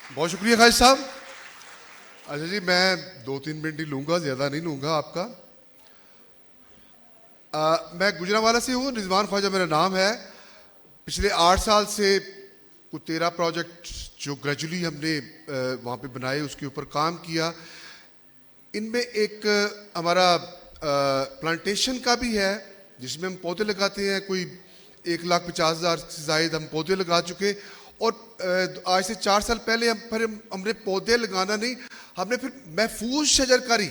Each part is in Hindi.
बहुत शुक्रिया खालिद साहब। अच्छा जी, मैं 2-3 मिनट ही लूँगा, ज़्यादा नहीं लूँगा आपका। मैं गुजरांवाला से हूँ, रिजवान ख्वाजा मेरा नाम है। पिछले 8 साल से कुछ 13 प्रोजेक्ट जो ग्रेजुअली हमने वहाँ पे बनाए, उसके ऊपर काम किया। इनमें एक हमारा प्लांटेशन का भी है जिसमें हम पौधे लगाते हैं। कोई 1,50,000 से ज़ायद हम पौधे लगा चुके। और आज से 4 साल पहले हमने पौधे लगाना नहीं, हमने फिर महफूज शजरकारी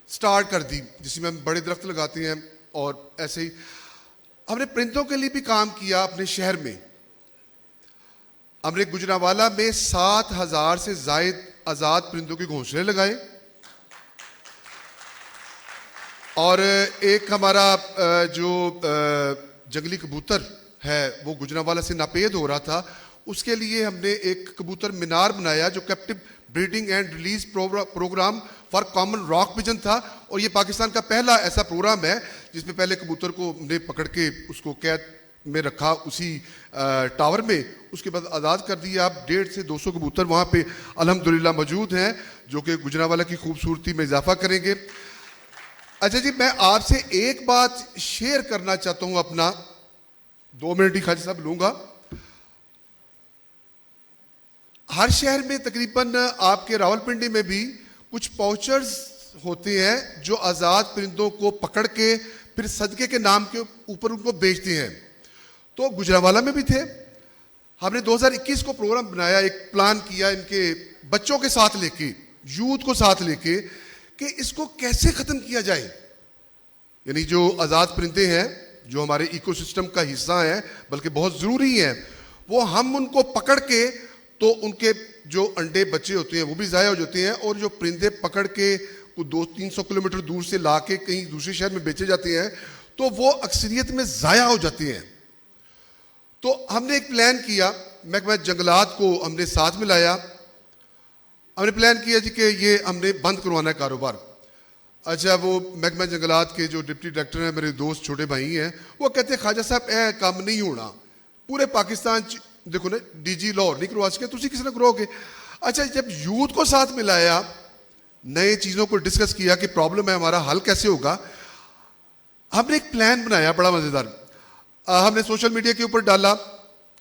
स्टार्ट कर दी, जिसमें हम बड़े दरख्त लगाते हैं। और ऐसे ही हमने परिंदों के लिए भी काम किया अपने शहर में। हमने गुजरांवाला में 7,000 से ज़ायद आज़ाद परिंदों के घोंसले लगाए। और एक हमारा जो जंगली कबूतर है वो गुजरांवाला से नापेद हो रहा था, उसके लिए हमने एक कबूतर मीनार बनाया जो captive breeding and release programme for common rock pigeon था। और ये पाकिस्तान का पहला ऐसा प्रोग्राम है जिसमें पहले कबूतर को हमने पकड़ के उसको कैद में रखा उसी टावर में, उसके बाद आज़ाद कर दिया। अब 150 से 200 कबूतर वहाँ पे अल्हम्दुलिल्लाह मौजूद हैं जो कि गुजरांवाला की खूबसूरती में इजाफा करेंगे। अच्छा जी, मैं आपसे एक बात शेयर करना चाहता हूँ अपना, 2 मिनट ही खाली साहब लूँगा। हर शहर में तकरीबन आपके रावलपिंडी में भी कुछ पाउचर्स होते हैं जो आज़ाद परिंदों को पकड़ के फिर सदके के नाम के ऊपर उनको बेचते हैं। तो गुजरांवाला में भी थे। हमने 2021 को प्रोग्राम बनाया, एक प्लान किया इनके बच्चों के साथ लेके, यूथ को साथ लेके, कि इसको कैसे ख़त्म किया जाए। यानी जो आज़ाद परिंदे हैं जो हमारे इकोसिस्टम का हिस्सा हैं, बल्कि बहुत ज़रूरी हैं, वो हम उनको पकड़ के, तो उनके जो अंडे बच्चे होते हैं वो भी ज़ाया हो जाते हैं। और जो परिंदे पकड़ के 200-300 किलोमीटर दूर से ला के कहीं दूसरे शहर में बेचे जाते हैं तो वो अक्सरियत में ज़ाया हो जाते हैं। तो हमने एक प्लान किया, महकमा जंगलात को हमने साथ में लाया। हमने प्लान किया जी कि ये हमने बंद करवाना है कारोबार। अच्छा, वो महकमा जंगलात के जो डिप्टी डायरेक्टर हैं, मेरे दोस्त छोटे भाई हैं, वो कहते हैं ख्वाजा साहब ए काम नहीं होना, पूरे पाकिस्तान देखो ना, डीजी लाहौर नहीं करवा सके, तुसी किस ने करोगे। अच्छा, जब यूथ को साथ मिलाया, नए चीज़ों को डिस्कस किया कि प्रॉब्लम है हमारा, हल कैसे होगा, हमने एक प्लान बनाया बड़ा मज़ेदार। हमने सोशल मीडिया के ऊपर डाला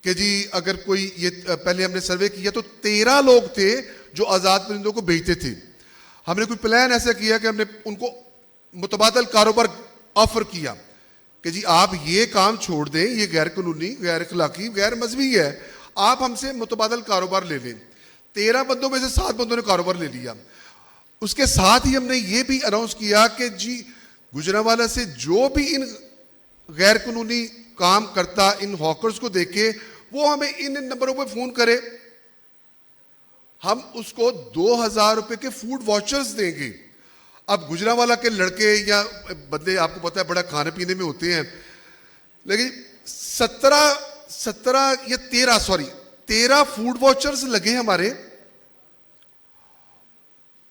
कि जी अगर कोई ये, पहले हमने सर्वे किया तो 13 लोग थे जो आज़ाद परिंदों को बेचते थे। हमने कोई प्लान ऐसा किया कि हमने उनको मुतबादल कारोबार ऑफर किया कि जी आप ये काम छोड़ दें, ये गैर कानूनी, गैर अखलाकी, गैर मजहबी है, आप हमसे मुतबादल कारोबार ले लें। 13 बंदों में से 7 बंदों ने कारोबार ले लिया। उसके साथ ही हमने ये भी अनाउंस किया कि जी गुजरांवाला से जो भी इन गैर कानूनी काम करता, इन हॉकर्स को देखे, वो हमें इन नंबरों पर फ़ोन करे, हम उसको 2,000 रुपये के फूड वाउचर्स देंगे। अब गुजरांवाला के लड़के या बंदे आपको पता है बड़ा खाने पीने में होते हैं, लेकिन 13 फूड वाउचर्स लगे हमारे।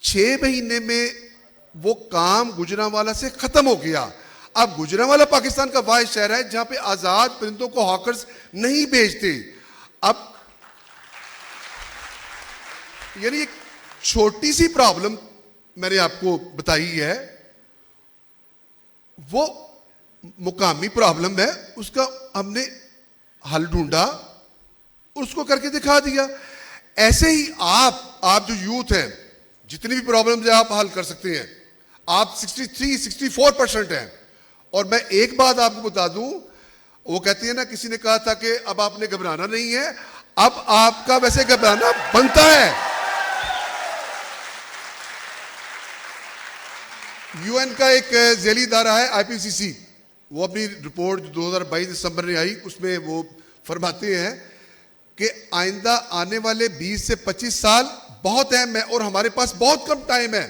6 महीने में वो काम गुजरांवाला से खत्म हो गया। अब गुजरांवाला पाकिस्तान का वाहिद शहर है जहां पे आजाद परिंदों को हॉकर्स नहीं बेचते। अब यानी एक छोटी सी प्रॉब्लम मैंने आपको बताई है, वो मुकामी प्रॉब्लम है, उसका हमने हल ढूंढा, उसको करके दिखा दिया। ऐसे ही आप जो यूथ हैं, जितनी भी प्रॉब्लम्स है आप हल कर सकते हैं। आप 63-64% हैं। और मैं एक बात आपको बता दूं, वो कहती है ना, किसी ने कहा था कि अब आपने घबराना नहीं है, अब आपका वैसे घबराना बनता है। यूएन का एक ज़ैली इदारा है आईपीसीसी, वो अपनी रिपोर्ट 2022 दिसंबर में आई, उसमें वो फरमाते हैं कि आइंदा आने वाले 20 से 25 साल बहुत अहम है और हमारे पास बहुत कम टाइम है।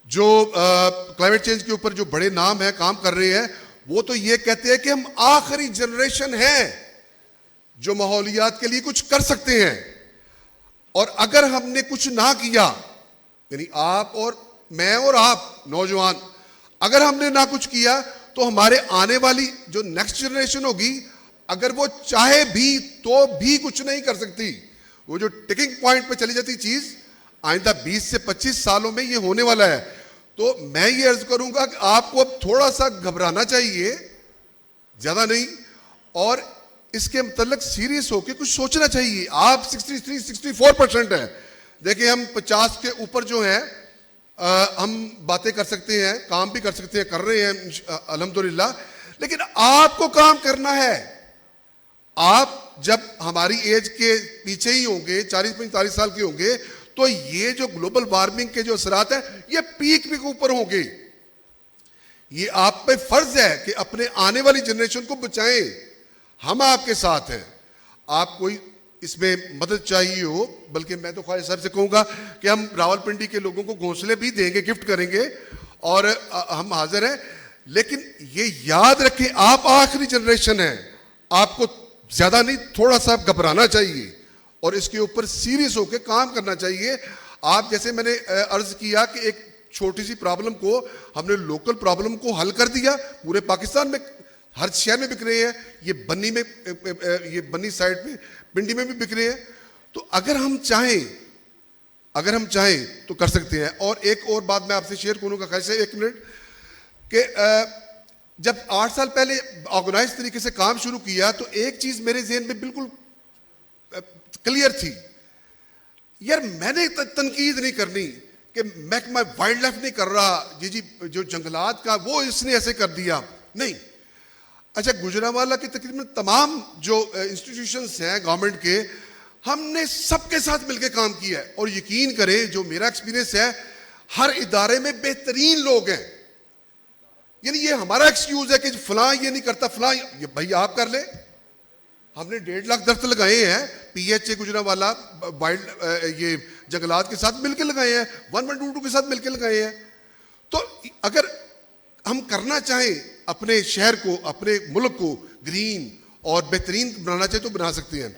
जो क्लाइमेट चेंज के ऊपर जो बड़े नाम हैं काम कर रहे हैं, वो तो ये कहते हैं कि हम आखिरी जनरेशन है जो माहौलियात के लिए कुछ कर सकते हैं। और अगर हमने कुछ ना किया, यानी आप और मैं और आप नौजवान, अगर हमने ना कुछ किया तो हमारे आने वाली जो नेक्स्ट जनरेशन होगी, अगर वो चाहे भी तो भी कुछ नहीं कर सकती। वो जो टिकिंग पॉइंट पे चली जाती चीज आइंदा 20 से 25 सालों में ये होने वाला है। तो मैं ये अर्ज करूंगा कि आपको अब थोड़ा सा घबराना चाहिए, ज्यादा नहीं, और इसके मतलब सीरियस होकर कुछ सोचना चाहिए। आप 63-64% है, देखिए हम 50 के ऊपर जो है हम बातें कर सकते हैं, काम भी कर सकते हैं, कर रहे हैं अल्हम्दुलिल्लाह, लेकिन आपको काम करना है। आप जब हमारी एज के पीछे ही होंगे, 40-45 साल के होंगे, तो ये जो ग्लोबल वार्मिंग के जो असरात है ये पीक के ऊपर होंगे। ये आप पे फर्ज है कि अपने आने वाली जनरेशन को बचाएं। हम आपके साथ हैं, आप कोई इसमें मदद चाहिए हो, बल्कि मैं तो ख्वाजा साहब से कहूंगा कि हम रावलपिंडी के लोगों को घोंसले भी देंगे, गिफ्ट करेंगे, और हम हाजिर हैं। लेकिन ये याद रखें, आप आखिरी जनरेशन है, आपको ज्यादा नहीं थोड़ा सा घबराना चाहिए और इसके ऊपर सीरियस होकर काम करना चाहिए। आप जैसे मैंने अर्ज किया कि एक छोटी सी प्रॉब्लम को हमने लोकल प्रॉब्लम को हल कर दिया, पूरे पाकिस्तान में हर शहर में बिक रहे हैं, ये बन्नी में, ये बन्नी साइड पे पिंडी में भी बिक रहे हैं। तो अगर हम चाहें तो कर सकते हैं। और एक और बात मैं आपसे शेयर करूंगा, कैसे, 1 मिनट, कि जब 8 साल पहले ऑर्गेनाइज तरीके से काम शुरू किया तो एक चीज मेरे ज़हन में बिल्कुल क्लियर थी, यार मैंने तनकीद नहीं करनी कि महकमा वाइल्ड लाइफ नहीं कर रहा, जी जो जंगलात का वो इसने ऐसे कर दिया, नहीं। अच्छा, गुजरांवाला के तकरीबन तमाम जो इंस्टीट्यूशंस हैं गवर्नमेंट के, हमने सबके साथ मिलकर काम किया है, और यकीन करें जो मेरा एक्सपीरियंस है, हर इदारे में बेहतरीन लोग हैं। यानी ये हमारा एक्सक्यूज है कि फलां ये नहीं करता, फलां ये भाई आप कर ले। हमने 1.5 लाख दरख्त लगाए हैं, PHA गुजरांवाला वाइल्ड ये जंगलात के साथ मिलकर लगाए हैं, 1122 के साथ मिलकर लगाए हैं। तो अगर हम करना चाहें अपने शहर को, अपने मुल्क को ग्रीन और बेहतरीन बनाना चाहे तो बना सकते हैं।